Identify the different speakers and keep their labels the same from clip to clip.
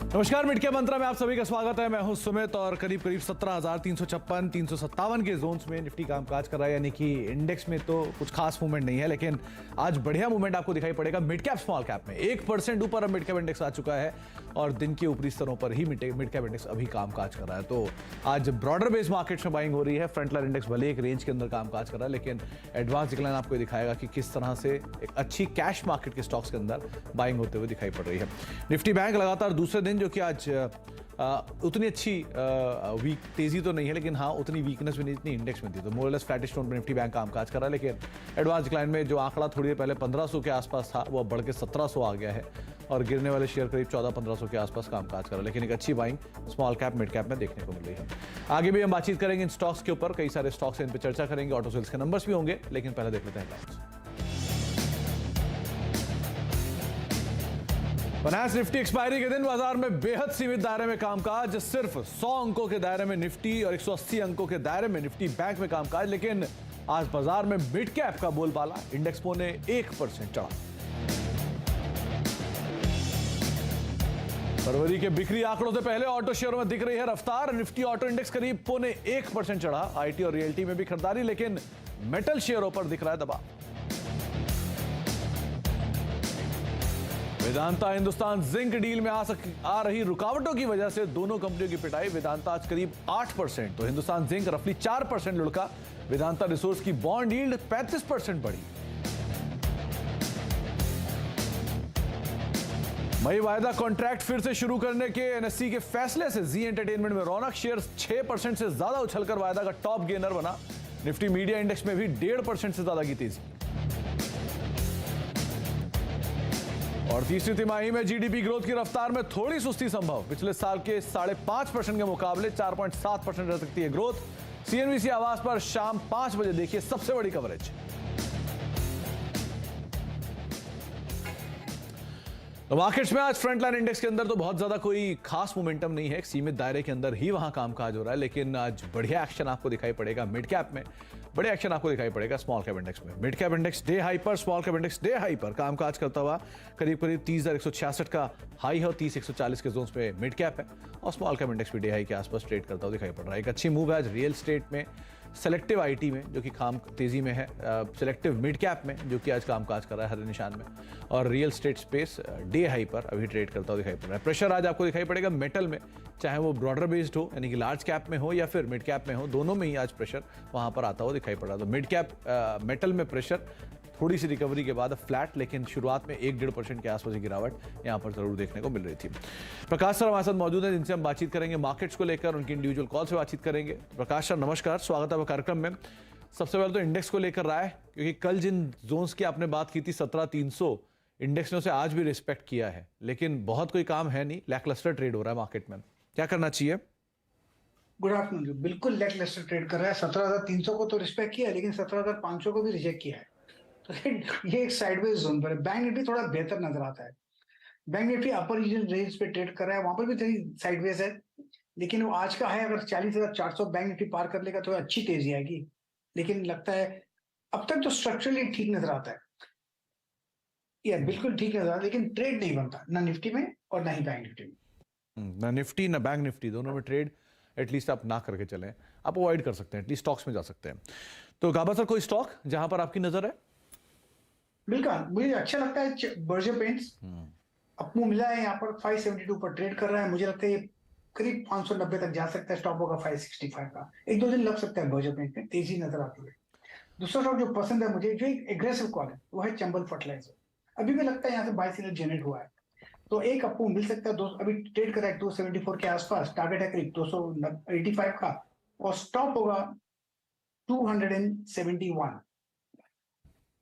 Speaker 1: नमस्कार, mid cap मंत्रा में आप सभी का स्वागत है। मैं हूं सुमित और करीब 17,356 357 के जोन्स में निफ्टी कामकाज कर रहा है, यानी कि इंडेक्स में तो कुछ खास मूवमेंट नहीं है, लेकिन आज बढ़िया मूवमेंट आपको दिखाई पड़ेगा मिड कैप स्मॉल कैप में। 1% ऊपर अब मिड कैप इंडेक्स आ चुका है और दिन के ऊपरी स्तरों पर ही मिड कैप इंडेक्स अभी कामकाज कर रहा है। तो आज ब्रॉडर बेस्ड मार्केट्स में बाइंग हो रही है। फ्रंटलाइन इंडेक्स भले एक रेंज के अंदर कामकाज कर रहा है, लेकिन एडवांस डिक्लाइन आपको दिखाएगा कि किस तरह से एक अच्छी कैश मार्केट के स्टॉक्स के अंदर बाइंग होते हुए दिखाई पड़ रही है। निफ्टी बैंक लगातार दूसरे दिन, जो कि आज उतनी अच्छी वीक तेजी तो नहीं है, लेकिन हाँ उतनी वीकनेस भी नहीं जितनी इंडेक्स में थी। तो मोरलेस फ्लैटिश टोन पर निफ्टी बैंक कामकाज कर रहा है, लेकिन एडवांस डिक्लाइन में जो आंकड़ा थोड़ी देर पहले 1500 के आसपास था, वो बढ़ के 1700 आ गया है और गिरने वाले शेयर करीब 1400-1500 के आसपास कामकाज कर रहा है। लेकिन एक अच्छी buying small cap mid cap में देखने को मिल रही है। आगे भी हम बातचीत करेंगे इन स्टॉक्स के ऊपर, कई सारे स्टॉक्स हैं, इन पर चर्चा करेंगे, ऑटो सेल्स के नंबर्स भी होंगे, लेकिन पहले देख लेते हैं हेडलाइंस। फाइनेंस निफ्टी एक्सपायरी के दिन बाजार में बेहद सीमित दायरे में कामकाज, सिर्फ 100 अंकों के दायरे में निफ्टी और 180 अंकों के दायरे में निफ्टी बैंक में कामकाज। लेकिन आज बाजार में मिड कैप का बोलबाला, इंडेक्स पौने 1% चढ़ा। फरवरी के बिक्री आंकड़ों से पहले ऑटो शेयरों में दिख रही है रफ्तार। निफ्टी ऑटो इंडेक्स करीब पौने 1% चढ़ा। आईटी और रियल्टी में भी खरीदारी, लेकिन मेटल शेयरों पर दिख रहा है दबाव। वेदांता हिंदुस्तान जिंक डील में आ रही रुकावटों की वजह से दोनों कंपनियों की पिटाई। वेदांता आज करीब 8%, तो हिंदुस्तान जिंक रफली 4% लुढ़का। वेदांता रिसोर्स की बॉन्ड यील्ड 35% बढ़ी। मई वायदा कॉन्ट्रैक्ट फिर से शुरू करने के एनएससी के फैसले से जी एंटरटेनमेंट में रौनक। शेयर 6% से ज्यादा उछलकर वायदा का टॉप गेनर बना। निफ्टी मीडिया इंडेक्स में भी 1.5% से ज्यादा की तेजी। और तीसरी तिमाही में जीडीपी ग्रोथ की रफ्तार में थोड़ी सुस्ती संभव। पिछले साल के 5.5% के मुकाबले 4.7% रह सकती है ग्रोथ। सीएनबीसी आवाज पर शाम 5 बजे देखिए सबसे बड़ी कवरेज। तो मार्केट्स में आज फ्रंटलाइन इंडेक्स के अंदर तो बहुत ज्यादा कोई खास मोमेंटम नहीं है, एक सीमित दायरे के अंदर ही वहां कामकाज हो रहा है। लेकिन आज बढ़िया एक्शन आपको दिखाई पड़ेगा मिड कैप में, बढ़िया एक्शन आपको दिखाई पड़ेगा स्मॉल कैप इंडेक्स में। Mid cap index day high पर, small cap index day high पर कामकाज करता हुआ करीब 30,166 का हाई है और 30,140 के जोन्स पे मिड कैप है। और स्मॉल कैप इंडेक्स भी डे हाई के आसपास ट्रेड करता हुआ दिखाई पड़ रहा है। एक अच्छी मूव है आज रियल एस्टेट में, सेलेक्टिव आईटी में जो कि काम तेजी में है, सेलेक्टिव मिड कैप में जो कि आज कामकाज कर रहा है हरे निशान में, और real estate space day high पर अभी ट्रेड करता हुआ दिखाई पड़ रहा है। प्रेशर आज आपको दिखाई पड़ेगा मेटल में, चाहे वो ब्रॉडर बेस्ड हो यानी कि लार्ज कैप में हो या फिर मिड कैप में हो, दोनों में ही आज प्रेशर वहां पर आता हुआ दिखाई पड़ रहा है। तो मिड कैप मेटल में प्रेशर, थोड़ी सी रिकवरी के बाद फ्लैट, लेकिन शुरुआत में 1-1.5% के आसपास की गिरावट यहां पर जरूर देखने को मिल रही थी। प्रकाश सर हमारे साथ मौजूद हैं, जिनसे हम बातचीत करेंगे मार्केट्स को लेकर, उनकी इंडिविजुअल कॉल से बातचीत करेंगे। प्रकाश सर नमस्कार, स्वागत है कार्यक्रम में। सबसे पहले तो इंडेक्स को लेकर राय, क्योंकि कल जिन जोन्स की आपने बात की थी 17,300, इंडेक्स ने उसे आज भी रिस्पेक्ट किया है, लेकिन बहुत कोई काम है नहीं, लैकलस्टर ट्रेड हो रहा है मार्केट में, क्या करना चाहिए?
Speaker 2: Good afternoon. बिल्कुल लैकलस्टर ट्रेड कर रहा है। 17,300 को तो रिस्पेक्ट किया, लेकिन 17,500 को भी रिजेक्ट किया है। तो ये एक साइडवेज जोन पर है। बैंक निफ्टी थोड़ा बेहतर नजर आता है। बैंक निफ्टी अपर रीजन रेंज पे ट्रेड कर रहा है, वहां पर भी थोड़ी साइडवेज है, लेकिन वो आज का है अगर 40,400 बैंक निफ्टी पार कर लेगा तो अच्छी तेजी आएगी। लेकिन लगता है अब तक तो स्ट्रक्चरली ठीक नजर आता है, या बिल्कुल ठीक नजर आता है, लेकिन ट्रेड नहीं बनता ना निफ्टी में और ना ही बैंक निफ्टी में।
Speaker 1: ना निफ्टी ना बैंक निफ्टी दोनों में ट्रेड एटलीस्ट आप ना करके चलें, आप अवॉइड कर सकते हैं, एटलीस्ट स्टॉक्स में जा सकते हैं। तो गाबा सर कोई स्टॉक जहां पर आपकी नजर है?
Speaker 2: बिल्कुल, मुझे अच्छा लगता है बर्जर पेंट्स। अपमू मिला है यहाँ पर, 572 पर ट्रेड कर रहा है। मुझे लगता है ये करीब 590 तक जा सकता है। स्टॉप होगा 565 का। 1-2 दिन लग सकता है बर्जर पेंट में, तेजी नजर आती है। दूसरा स्टॉक जो पसंद है मुझे, जो एक एग्रेसिव कॉल है, वो है चंबल फर्टिलाइजर। अभी भी लगता है यहाँ से बाय सिग्नल जनरेट हुआ है, तो एक अपमू मिल सकता है। अभी ट्रेड कर रहा है 274 के आसपास, टारगेट है करीब 285 का, और स्टॉप होगा 271।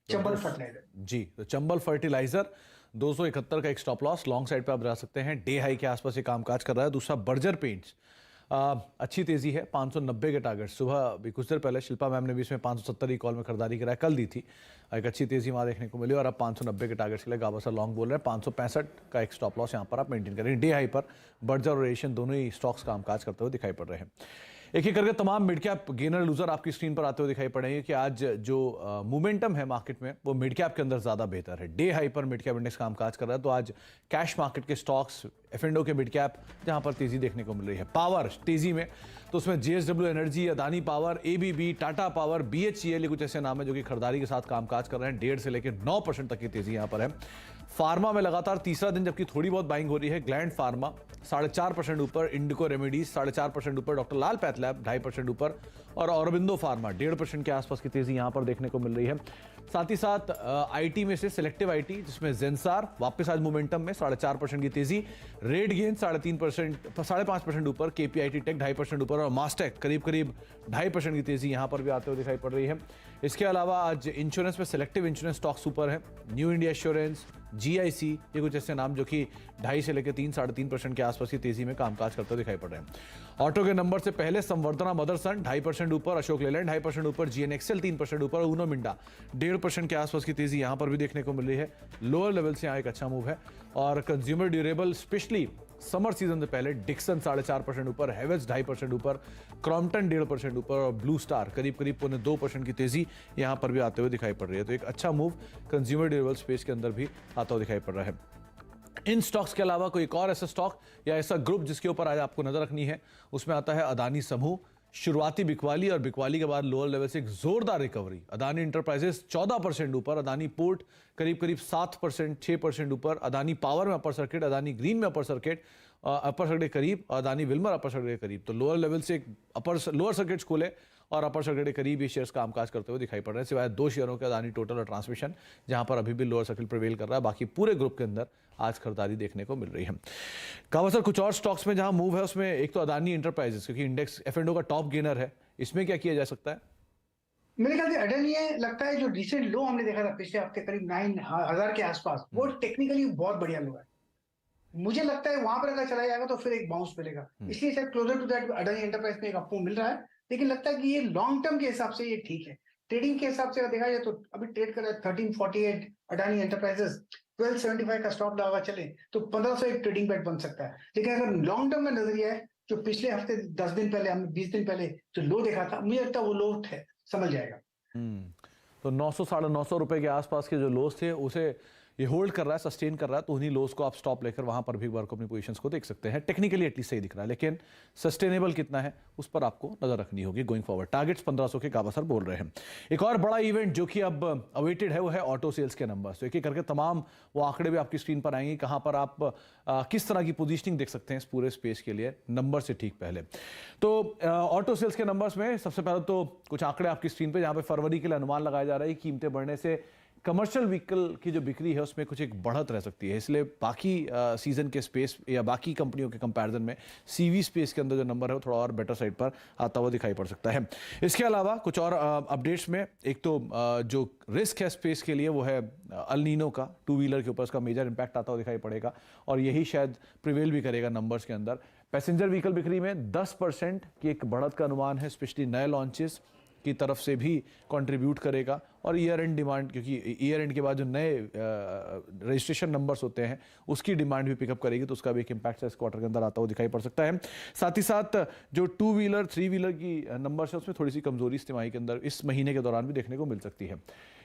Speaker 2: चंबल फर्टिलाइजर
Speaker 1: जी, तो चंबल फर्टिलाइजर 271 का एक स्टॉप लॉस, लॉन्ग साइड पे आप जा सकते हैं। डे हाई के आसपास ये कामकाज कर रहा है। दूसरा बर्जर पेंट्स, अच्छी तेजी है, 590 के टारगेट। सुबह भी कुछ देर पहले शिल्पा मैम ने भी इसमें 570 की कॉल में खरीदारी कराया, कल दी थी, एक अच्छी तेजी वहां देखने को मिली। और अब 590 के टारगेट के लिए गाबा सर लॉन्ग बोल रहे हैं। 565 का एक स्टॉप लॉस यहाँ पर आप मेंटेन करें। डे हाई पर बर्जर और एशियन दोनों ही स्टॉक्स कामकाज करते हुए दिखाई पड़ रहे हैं। एक एक करके तमाम मिड कैप गेनर लूजर आपकी स्क्रीन पर आते हुए दिखाई पड़ेंगे कि आज जो मोमेंटम है मार्केट में वो मिड कैप के अंदर ज्यादा बेहतर है। डे हाई पर मिड कैप इंडेक्स कामकाज कर रहा है, तो आज कैश मार्केट के स्टॉक्स, एफ&ओ के मिड कैप जहां पर तेजी देखने को मिल रही है। पावर तेजी में तो उसमें JSW energy, Adani power, ABB, Tata power, BHEL कुछ ऐसे नाम है जो कि खरीदारी के साथ कामकाज कर रहे हैं। 1.5 से लेकर 9% तक की तेजी यहां पर है। फार्मा में लगातार तीसरा दिन जबकि थोड़ी बहुत बाइंग हो रही है। ग्लैंड फार्मा 4.5% ऊपर, इंडिको रेमेडीज 4.5% ऊपर, डॉक्टर लाल पैथलैब 2.5% ऊपर और औरबिंदो फार्मा 1.5% के आसपास की तेजी यहां पर देखने को मिल रही है। साथ ही साथ आईटी में से सिलेक्टिव आईटी जिसमें जेंसार वापस आज मोमेंटम में 4.5% की तेजी, रेड गेन 5.5% ऊपर, केपीआईटी टेक 2.5% ऊपर और मास्टेक करीब 2.5% की तेजी यहां पर भी आते हुए दिखाई पड़ रही है। इसके अलावा आज इंश्योरेंस में सिलेक्टिव इंश्योरेंस स्टॉक्स ऊपर है। न्यू इंडिया एश्योरेंस, जीआईसी, ये कुछ ऐसे नाम जो कि 2.5 से लेकर 3-3.5% के आसपास की तेजी में कामकाज करते दिखाई पड़ रहे हैं। ऑटो के नंबर से पहले संवर्धना मदरसन 2.5% ऊपर, अशोक लेलैंड 2.5% ऊपर, जीएनएक्सएल 3% ऊपर, ऊनो मिंडा 1.5% के आसपास की तेजी यहां पर भी देखने को मिल रही है। लोअर लेवल से यहाँ एक अच्छा मूव है। और consumer durable specially summer season से पहले डिक्सन 4.5% ऊपर, हेवेल्स 2.5% ऊपर, क्रॉम्पटन 1.5% ऊपर और ब्लू स्टार करीब 2.5% की तेजी यहां पर भी आते हुए दिखाई पड़ रही है। तो एक अच्छा मूव कंज्यूमर ड्यूरेबल स्पेस के अंदर भी आता हुआ दिखाई पड़ रहा है। इन स्टॉक्स के अलावा कोई एक और ऐसा स्टॉक या ऐसा ग्रुप जिसके ऊपर आज आपको नजर रखनी है, उसमें आता है अदानी समूह। शुरुआती बिकवाली और बिकवाली के बाद लोअर लेवल से एक जोरदार रिकवरी। अदानी इंटरप्राइजेस 14% ऊपर, अदानी पोर्ट करीब 7%, 6% ऊपर, अदानी पावर में अपर सर्किट, अदानी ग्रीन में अपर सर्किट के करीब, अदानी विल्मर अपर सर्किट के करीब। तो लोअर लेवल से एक लोअर सर्किट्स खोले और अपर सर्किट के करीब ये शेयर्स कामकाज करते हुए दिखाई पड़ रहे हैं, सिवाय 2 शेयरों के अदानी टोटल और ट्रांसमिशन जहां पर अभी भी लोअर सर्किट प्रिवेल कर रहा है। बाकी पूरे ग्रुप के अंदर आज खरीदारी देखने को मिल रही है। कावा सर, कुछ और स्टॉक्स में जहां मूव है उसमें एक तो अदानी इंटरप्राइजेस, क्योंकि इंडेक्स एफ&ओ का टॉप गेनर है, इसमें क्या किया जा सकता है?
Speaker 2: मेरे ख्याल से अडानी है, लगता है जो रिसेंट लो हमने देखा था पिछले हफ्ते करीब 9,000 के आसपास, वो टेक्निकली बहुत बढ़िया लो है। मुझे लगता है वहां पर अगर चला जाएगा तो फिर एक बाउंस मिलेगा, इसलिए शायद closer to that Adani enterprise में एक अपमूव मिल रहा है। लेकिन लगता है कि ये लॉन्ग टर्म के हिसाब से ये ठीक है। ट्रेडिंग के हिसाब से अगर देखा जाए तो अभी ट्रेड कर रहा है 1348 अडानी एंटरप्राइजेस, 1275 का स्टॉप लगा चले तो 1500 एक ट्रेडिंग बैट बन सकता है। लेकिन अगर लॉन्ग टर्म का नजरिया है, जो पिछले हफ्ते 10 दिन पहले, हमने 20 दिन पहले जो लो देखा था, मुझे लगता है वो लो है, समझ जाएगा।
Speaker 1: तो 900 950 रुपए के आसपास के जो लोस थे उसे ये होल्ड कर रहा है, सस्टेन कर रहा है, तो उन्हीं लोस को आप स्टॉप लेकर वहां पर भी बार को अपनी पोजीशंस को देख सकते हैं। टेक्निकली एटलीस्ट सही दिख रहा है, लेकिन सस्टेनेबल कितना है उस पर आपको नजर रखनी होगी गोइंग फॉरवर्ड। टारगेट्स 1500 के काबा सर बोल रहे हैं। एक और बड़ा इवेंट जो कि अब अवेटेड है वो है ऑटो सेल्स के नंबर्स। तो एक एक करके तमाम वो आंकड़े भी आपकी स्क्रीन पर आएंगे, कहां पर आप किस तरह की पोजीशनिंग देख सकते हैं इस पूरे स्पेस के लिए नंबर से ठीक पहले। तो ऑटो सेल्स के नंबर्स में सबसे पहले तो कुछ आंकड़े आपकी स्क्रीन पर, जहां पर फरवरी के लिए अनुमान लगाया जा रहा है कीमतें बढ़ने से कमर्शियल व्हीकल की जो बिक्री है उसमें कुछ एक बढ़त रह सकती है। इसलिए बाकी सीजन के स्पेस या बाकी कंपनियों के कंपैरिजन में सीवी स्पेस के अंदर जो नंबर है वो थोड़ा और बेटर साइड पर आता हुआ दिखाई पड़ सकता है। इसके अलावा कुछ और अपडेट्स में, एक तो जो रिस्क है स्पेस के लिए वो है अल नीनो का, 2 व्हीलर के ऊपर उसका मेजर इंपैक्ट आता हुआ दिखाई पड़ेगा और यही शायद प्रिवेल भी करेगा नंबर्स के अंदर। पैसेंजर व्हीकल बिक्री में 10% की एक बढ़त का अनुमान है, स्पेशली नए लॉन्चेस की तरफ से भी कंट्रीब्यूट करेगा और ईयर एंड डिमांड, क्योंकि ईयर एंड के बाद जो नए रजिस्ट्रेशन नंबर्स होते हैं उसकी डिमांड भी पिकअप करेगी, तो उसका भी एक इंपैक्ट इस क्वार्टर के अंदर आता हुआ दिखाई पड़ सकता है। साथ ही साथ जो 2 व्हीलर 3 व्हीलर की नंबर्स है उसमें थोड़ी सी कमजोरी इस तिमाही के अंदर इस महीने के दौरान भी देखने को मिल सकती है।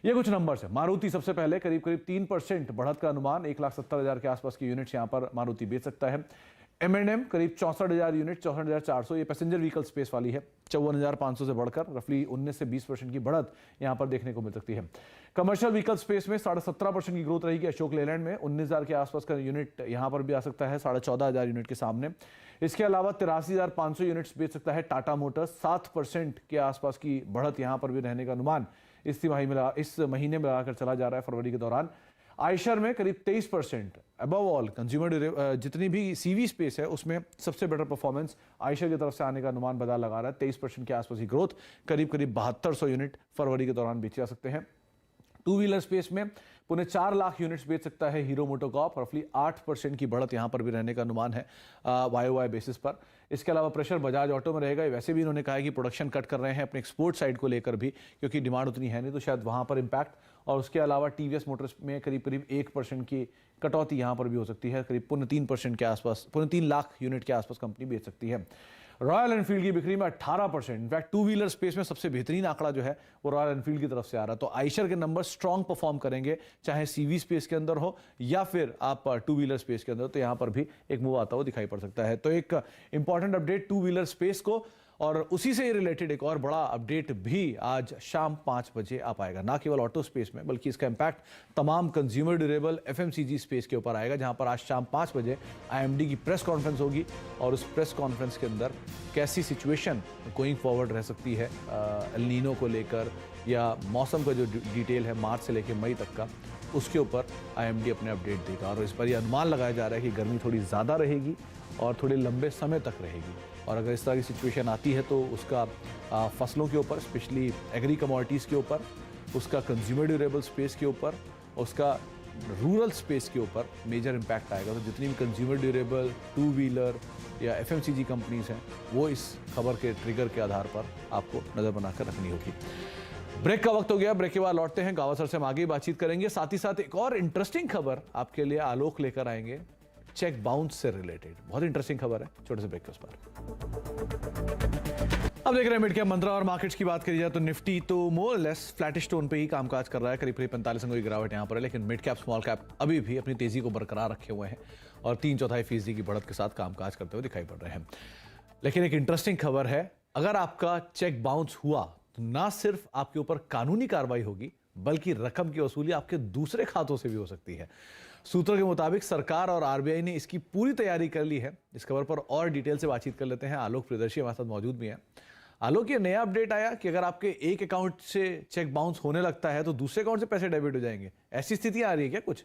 Speaker 1: ये कुछ नंबर्स है। मारुति सबसे पहले करीब 3% बढ़त का अनुमान, 1,70,000 के आसपास की यूनिट्स यहाँ पर मारुति बेच सकता है। M&M करीब 64,000 यूनिट, 64,400, ये पैसेंजर व्हीकल स्पेस वाली है। 54,500 से बढ़कर रफली 19 से 20% की बढ़त यहां पर देखने को मिल सकती है। कमर्शियल व्हीकल स्पेस में 17.5% की ग्रोथ रहेगी अशोक लेलैंड में, 19,000 के आसपास का यूनिट यहां पर भी आ सकता है 14,500 यूनिट के सामने। इसके अलावा 83,500 यूनिट्स बेच सकता है टाटा मोटर्स, 7% के आसपास की बढ़त यहां पर भी रहने का अनुमान इस महीने में लगाकर चला जा रहा है फरवरी के दौरान। आयशर में करीब 23%। अबव ऑल कंज्यूमर जितनी भी सीवी स्पेस है उसमें सबसे बेटर परफॉर्मेंस आयशर की तरफ से आने का अनुमान बाजार लगा रहा है। 23% के आसपास की ग्रोथ, करीब 7200 यूनिट फरवरी के दौरान बेचे जा सकते हैं। 2 व्हीलर स्पेस में 4 लाख यूनिट्स बेच सकता है हीरो मोटोकॉर्प, रफली 8% की बढ़त यहां पर भी रहने का अनुमान है YOY बेसिस पर। इसके अलावा प्रेशर बजाज ऑटो में रहेगा। वैसे भी इन्होंने कहा है कि प्रोडक्शन कट कर रहे हैं अपने एक्सपोर्ट साइड को लेकर भी, क्योंकि डिमांड उतनी है नहीं, तो शायद वहां पर इंपैक्ट। और उसके अलावा टीवीएस मोटर्स में करीब 1% की कटौती यहां पर भी हो सकती है, करीब 3% के आसपास, 3 लाख यूनिट के आसपास कंपनी बेच सकती है। रॉयल एनफील्ड की बिक्री में 18%, इनफैक्ट टू व्हीलर स्पेस में सबसे बेहतरीन आंकड़ा जो है वो रॉयल एनफील्ड की तरफ से आ रहा है। तो आइशर के नंबर स्ट्रांग परफॉर्म करेंगे, चाहे सीवी स्पेस के अंदर हो या फिर आप टू व्हीलर स्पेस के अंदर, तो यहां पर भी एक मूव आता हुआ दिखाई पड़ सकता है। तो एक important update two wheeler space को, और उसी से रिलेटेड एक और बड़ा अपडेट भी आज शाम 5 बजे आ पाएगा, ना केवल ऑटो स्पेस में बल्कि इसका इंपैक्ट तमाम कंज्यूमर ड्यूरेबल एफएमसीजी स्पेस के ऊपर आएगा, जहां पर आज शाम 5 बजे आईएमडी की प्रेस कॉन्फ्रेंस होगी और उस प्रेस कॉन्फ्रेंस के अंदर कैसी सिचुएशन गोइंग फॉरवर्ड रह सकती है एल नीनो को लेकर, या मौसम का जो डिटेल है मार्च से लेकर मई तक का, उसके ऊपर आईएमडी अपने अपडेट देगा। और इस पर यह अनुमान लगाया जा रहा है कि गर्मी थोड़ी ज़्यादा रहेगी और थोड़े लंबे समय तक रहेगी, और अगर इस तरह की सिचुएशन आती है तो उसका फसलों के ऊपर, स्पेशली एग्री कमोडिटीज़ के ऊपर, उसका कंज्यूमर ड्यूरेबल स्पेस के ऊपर, उसका रूरल स्पेस के ऊपर मेजर इम्पैक्ट आएगा। तो जितनी भी कंज्यूमर ड्यूरेबल, टू व्हीलर या एफएमसीजी कंपनीज हैं, वो इस खबर के ट्रिगर के आधार पर आपको नज़र बनाकर रखनी होगी। ब्रेक का वक्त हो गया, ब्रेक के बाद लौटते हैं, गावस्कर से हम आगे बातचीत करेंगे। साथ ही साथ एक और इंटरेस्टिंग खबर आपके लिए आलोक लेकर आएंगे, चेक बाउंस से रिलेटेड। बहुत इंटरेस्टिंग खबर है, छोटे से ब्रेक के उस पर। अब देख रहे हैं मिड कैप मंत्रा और मार्केट्स की बात करी जाए तो निफ्टी तो मोर लेस फ्लैटिश टोन पे ही कामकाज कर रहा है, करीब 45 अंकों की गिरावट यहां पर है, लेकिन मिड कैप स्मॉल कैप अभी भी अपनी तेजी को बरकरार रखे हुए हैं और 3/4% की बढ़त के साथ कामकाज करते हुए दिखाई पड़ रहे हैं। लेकिन एक इंटरेस्टिंग खबर है, अगर आपका चेक बाउंस हुआ तो ना सिर्फ आपके ऊपर कानूनी कार्रवाई होगी बल्कि रकम की वसूली आपके दूसरे खातों से भी हो सकती है। सूत्रों के मुताबिक सरकार और आरबीआई ने इसकी पूरी तैयारी कर ली है। इस खबर पर और डिटेल से बातचीत कर लेते हैं, आलोक प्रियदर्शी हमारे साथ मौजूद भी हैं। आलोक, ये नया अपडेट आया कि अगर आपके एक अकाउंट से चेक बाउंस होने लगता है तो दूसरे अकाउंट से पैसे डेबिट हो जाएंगे, ऐसी स्थिति आ रही है क्या कुछ?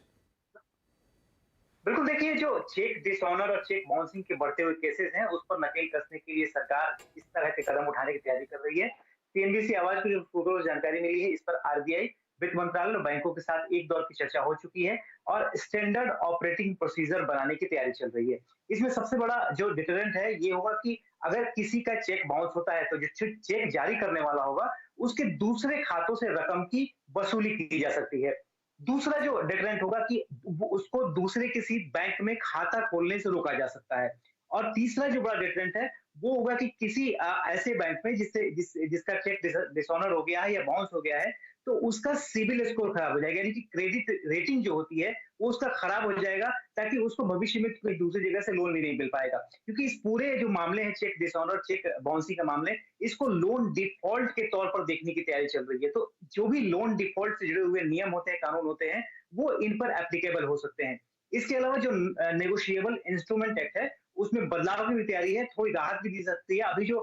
Speaker 3: बिल्कुल, देखिए जो चेक डिसऑनर और चेक बाउंसिंग के बढ़ते हुए केसेस हैं, उस पर नकेल कसने के लिए सरकार इस तरह के कदम उठाने की तैयारी कर रही है। सीएनबीसी आवाज को जो सूत्रों से जानकारी मिली है, इस पर आरबीआई, वित्त मंत्रालय और बैंकों के साथ एक दौर की चर्चा हो चुकी है और स्टैंडर्ड ऑपरेटिंग प्रोसीजर बनाने की तैयारी चल रही है। इसमें सबसे बड़ा जो डिटरेंट है ये होगा कि अगर किसी का चेक बाउंस होता है तो जो चेक जारी करने वाला होगा उसके दूसरे खातों से रकम की वसूली की जा सकती है। दूसरा जो डिटरेंट होगा कि उसको दूसरे किसी बैंक में खाता खोलने से रोका जा सकता है। और तीसरा जो बड़ा डिटरेंट है वो होगा कि किसी ऐसे बैंक में जिसका चेक डिसऑनर हो गया है या बाउंस हो गया है, तो उसका सिबिल स्कोर खराब हो जाएगा, यानी कि क्रेडिट रेटिंग जो होती है वो उसका खराब हो जाएगा, ताकि उसको भविष्य में कोई दूसरी जगह से लोन भी नहीं मिल पाएगा। क्योंकि इस पूरे जो मामले हैं चेक डिसऑनर, चेक बाउंसिंग का मामले, इसको लोन डिफॉल्ट के तौर पर देखने की तैयारी चल रही है। तो जो भी लोन डिफॉल्ट से जुड़े हुए नियम होते हैं, कानून होते हैं, वो इन पर एप्लीकेबल हो सकते हैं। इसके अलावा जो नेगोशिएबल इंस्ट्रूमेंट एक्ट है उसमें बदलाव की भी तैयारी है, थोड़ी राहत भी दी सकती है। अभी जो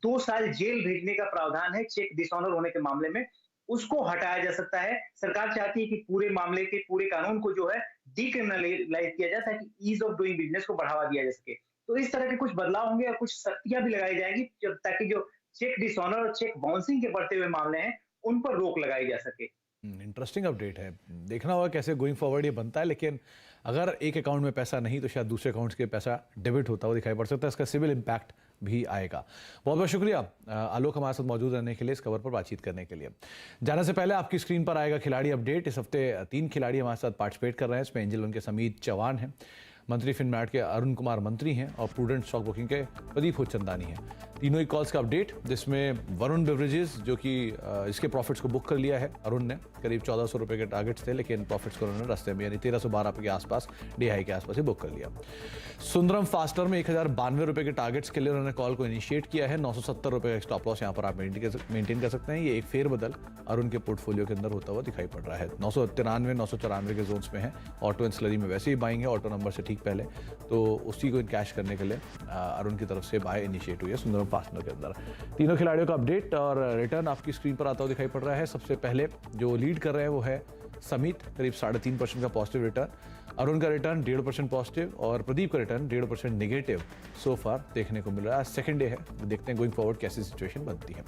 Speaker 3: 2 साल जेल भेजने का प्रावधान है चेक डिसऑनर होने के मामले में, उसको हटाया जा सकता है। सरकार चाहती है कि पूरे मामले के पूरे कानून को जो है डीक्रिमिनलाइज किया जाए, ताकि ईज ऑफ डूइंग बिजनेस को बढ़ावा दिया जा सके। तो इस तरह के कुछ बदलाव होंगे और कुछ सख्तियां भी लगाई जाएगी, ताकि जो चेक डिसऑनर और चेक बाउंसिंग के बढ़ते हुए मामले हैं उन पर रोक लगाई जा सके।
Speaker 1: इंटरेस्टिंग अपडेट है, देखना होगा कैसे गोइंग फॉरवर्ड ये बनता है। लेकिन अगर एक अकाउंट में पैसा नहीं तो शायद दूसरे अकाउंट्स के पैसा डेबिट होता हुआ दिखाई पड़ सकता है, इसका सिविल इम्पैक्ट भी आएगा। बहुत बहुत शुक्रिया आलोक हमारे साथ मौजूद रहने के लिए, इस खबर पर बातचीत करने के लिए। जाने से पहले आपकी स्क्रीन पर आएगा खिलाड़ी अपडेट। इस हफ्ते 3 खिलाड़ी हमारे साथ पार्टिसिपेट कर रहे हैं। इसमें एंजल उनके समीत चौहान हैं, मंत्री फिनमैट के अरुण कुमार मंत्री हैं और प्रूडेंट स्टॉक ब्रोकिंग के प्रदीप होचंदानी हैं। तीनों ही कॉल्स का अपडेट, जिसमें वरुण बेवरेजेस जो कि इसके प्रॉफिट्स को बुक कर लिया है अरुण ने, करीब 1400 रुपये के टारगेट्स थे, लेकिन प्रॉफिट्स को उन्होंने रास्ते में यानी 1312 रुपये के आसपास, DI के आसपास ही बुक कर लिया। सुंदरम फास्टर में 1092 रुपये के टारगेट्स के लिए उन्होंने कॉल को इनिशिएट किया है। 970 रुपये का स्टॉप लॉस यहाँ पर आप मेंटेन कर सकते हैं। ये एक फेरबदल अरुण के पोर्टफोलियो के अंदर होता हुआ दिखाई पड़ रहा है। 993 994 के जोन्स में है। ऑटो एंसिलरी में वैसे ही बाइंग है, ऑटो नंबर से ठीक पहले, तो उसी को कैश करने के लिए अरुण की तरफ से बाय इनिशिएट हुई है सुंदरम फास्टनर के अंदर। तीनों खिलाड़ियों का अपडेट और रिटर्न आपकी स्क्रीन पर आता हुआ दिखाई पड़ रहा है। सबसे पहले जो लीड कर रहे हैं वो है समीत, करीब 3.5% का पॉजिटिव रिटर्न। अरुण का रिटर्न 1.5% पॉजिटिव और प्रदीप का रिटर्न 1.5% नेगेटिव सो फार देखने को मिल रहा है। आज सेकंड डे है, देखते हैं गोइंग फॉरवर्ड कैसी सिचुएशन बनती है।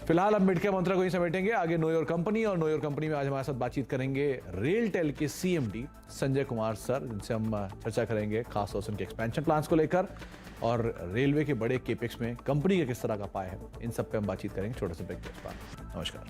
Speaker 1: फिलहाल अब मिड कैप मंत्रा को ही समेटेंगे, आगे नो योर कंपनी, और नो योर कंपनी में आज हमारे साथ बातचीत करेंगे रेलटेल के CMD संजय कुमार सर, जिनसे हम चर्चा करेंगे खास तौर से उनके एक्सपेंशन प्लान्स को लेकर और रेलवे के बड़े केपेक्स में कंपनी का किस तरह का पाया है, इन सब पे हम बातचीत करेंगे छोटे से ब्रेक के बाद। नमस्कार।